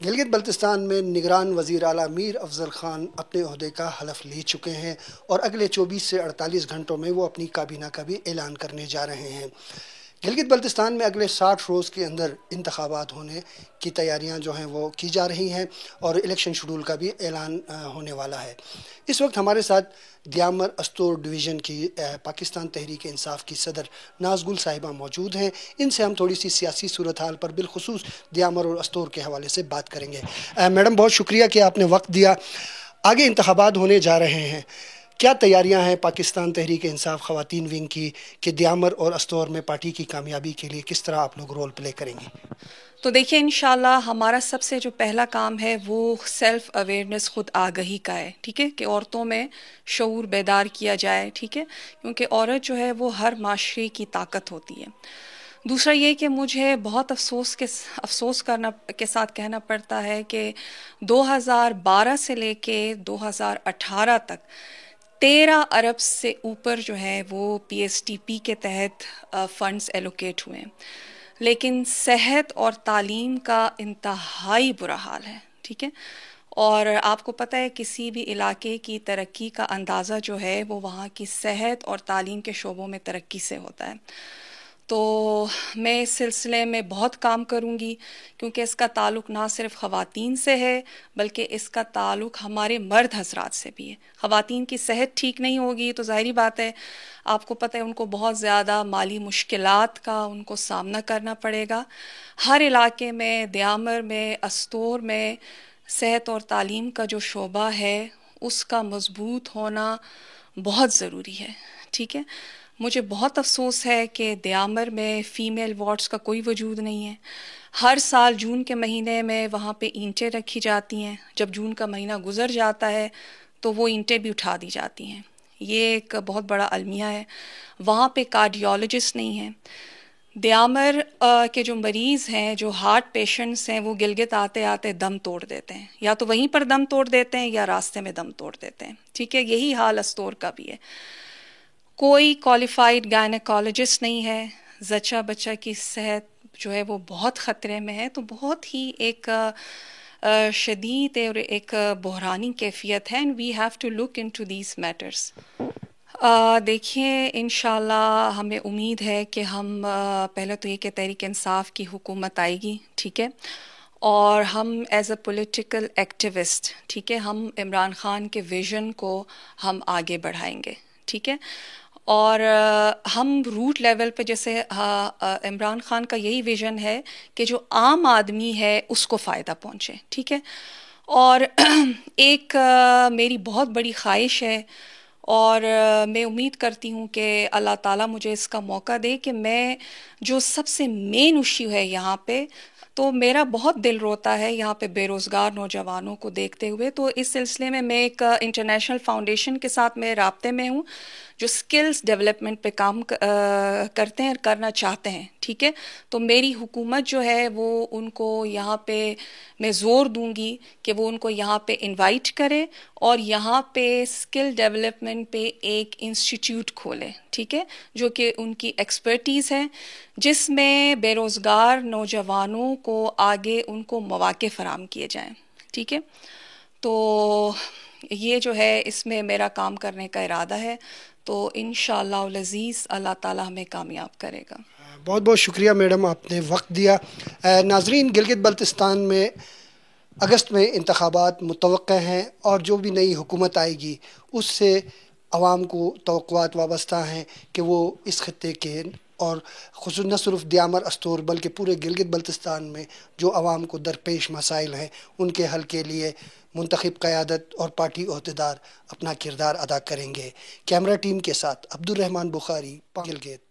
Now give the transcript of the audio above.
گلگت بلتستان میں نگران وزیر اعلیٰ میر افضل خان اپنے عہدے کا حلف لے چکے ہیں اور اگلے 24 سے 48 گھنٹوں میں وہ اپنی کابینہ کا بھی اعلان کرنے جا رہے ہیں۔ گلگت بلتستان میں اگلے 60 روز کے اندر انتخابات ہونے کی تیاریاں جو ہیں وہ کی جا رہی ہیں اور الیکشن شیڈول کا بھی اعلان ہونے والا ہے۔ اس وقت ہمارے ساتھ دیامر استور ڈویژن کی پاکستان تحریک انصاف کی صدر ناز گل صاحبہ موجود ہیں۔ ان سے ہم تھوڑی سی سیاسی صورتحال پر بالخصوص دیامر اور استور کے حوالے سے بات کریں گے۔ میڈم بہت شکریہ کہ آپ نے وقت دیا۔ آگے انتخابات ہونے جا رہے ہیں، کیا تیاریاں ہیں پاکستان تحریک انصاف خواتین ونگ کی کہ دیامر اور استور میں پارٹی کی کامیابی کے لیے کس طرح آپ لوگ رول پلے کریں گے؟ تو دیکھیں انشاءاللہ ہمارا سب سے جو پہلا کام ہے وہ سیلف اویئرنیس، خود آگہی کا ہے، ٹھیک ہے، کہ عورتوں میں شعور بیدار کیا جائے، ٹھیک ہے، کیونکہ عورت جو ہے وہ ہر معاشرے کی طاقت ہوتی ہے۔ دوسرا یہ کہ مجھے بہت افسوس کرنا کے ساتھ کہنا پڑتا ہے کہ 2012 سے لے کے 2018 تک 13 ارب سے اوپر جو ہے وہ پی ایس ٹی پی کے تحت فنڈز ایلوکیٹ ہوئے ہیں، لیکن صحت اور تعلیم کا انتہائی برا حال ہے، ٹھیک ہے، اور آپ کو پتہ ہے کسی بھی علاقے کی ترقی کا اندازہ جو ہے وہ وہاں کی صحت اور تعلیم کے شعبوں میں ترقی سے ہوتا ہے۔ تو میں اس سلسلے میں بہت کام کروں گی، کیونکہ اس کا تعلق نہ صرف خواتین سے ہے بلکہ اس کا تعلق ہمارے مرد حضرات سے بھی ہے۔ خواتین کی صحت ٹھیک نہیں ہوگی تو ظاہری بات ہے، آپ کو پتہ ہے ان کو بہت زیادہ مالی مشکلات کا ان کو سامنا کرنا پڑے گا۔ ہر علاقے میں، دیامر میں، استور میں صحت اور تعلیم کا جو شعبہ ہے اس کا مضبوط ہونا بہت ضروری ہے، ٹھیک ہے۔ مجھے بہت افسوس ہے کہ دیامر میں فیمیل وارڈز کا کوئی وجود نہیں ہے۔ ہر سال جون کے مہینے میں وہاں پہ اینٹیں رکھی جاتی ہیں، جب جون کا مہینہ گزر جاتا ہے تو وہ اینٹیں بھی اٹھا دی جاتی ہیں۔ یہ ایک بہت بڑا المیہ ہے۔ وہاں پہ کارڈیولوجسٹ نہیں ہیں۔ دیامر کے جو مریض ہیں، جو ہارٹ پیشنٹس ہیں، وہ گلگت آتے آتے دم توڑ دیتے ہیں، یا تو وہیں پر دم توڑ دیتے ہیں یا راستے میں دم توڑ دیتے ہیں، ٹھیک ہے۔ یہی حال استور کا بھی ہے۔ کوئی کوالیفائڈ گائنیکالوجسٹ نہیں ہے، زچہ بچہ کی صحت جو ہے وہ بہت خطرے میں ہے، تو بہت ہی ایک شدید اور ایک بحرانی کیفیت ہے، and we have to look into these matters۔ دیکھیں انشاءاللہ ہمیں امید ہے کہ ہم پہلے تو یہ کہ تحریک انصاف کی حکومت آئے گی، ٹھیک ہے، اور ہم ایز اے پولیٹیکل ایکٹیوسٹ، ٹھیک ہے، ہم عمران خان کے ویژن کو ہم آگے بڑھائیں گے، ٹھیک ہے، اور ہم روٹ لیول پہ جیسے عمران خان کا یہی ویژن ہے کہ جو عام آدمی ہے اس کو فائدہ پہنچے، ٹھیک ہے، اور ایک میری بہت بڑی خواہش ہے اور میں امید کرتی ہوں کہ اللہ تعالیٰ مجھے اس کا موقع دے کہ میں جو سب سے مین ایشو ہے یہاں پہ، تو میرا بہت دل روتا ہے یہاں پہ بے روزگار نوجوانوں کو دیکھتے ہوئے، تو اس سلسلے میں ایک انٹرنیشنل فاؤنڈیشن کے ساتھ میں رابطے میں ہوں جو سکلز ڈیولپمنٹ پہ کام کرتے ہیں اور کرنا چاہتے ہیں، ٹھیک ہے۔ تو میری حکومت جو ہے وہ ان کو یہاں پہ میں زور دوں گی کہ وہ ان کو یہاں پہ انوائٹ کرے اور یہاں پہ سکل ڈیولپمنٹ پہ ایک انسٹیٹیوٹ کھولے، ٹھیک ہے، جو کہ ان کی ایکسپرٹیز ہے، جس میں بے روزگار نوجوانوں کو آگے ان کو مواقع فراہم کیے جائیں، ٹھیک ہے۔ تو یہ جو ہے اس میں میرا کام کرنے کا ارادہ ہے، تو انشاءاللہ العزیز اللہ تعالیٰ ہمیں کامیاب کرے گا۔ بہت بہت شکریہ میڈم، آپ نے وقت دیا۔ ناظرین، گلگت بلتستان میں اگست میں انتخابات متوقع ہیں اور جو بھی نئی حکومت آئے گی اس سے عوام کو توقعات وابستہ ہیں کہ وہ اس خطے کے اور خصوصاً نہ صرف دیامر استور بلکہ پورے گلگت بلتستان میں جو عوام کو درپیش مسائل ہیں ان کے حل کے لیے منتخب قیادت اور پارٹی عہدیدار اپنا کردار ادا کریں گے۔ کیمرہ ٹیم کے ساتھ عبد الرحمن بخاری، گلگت۔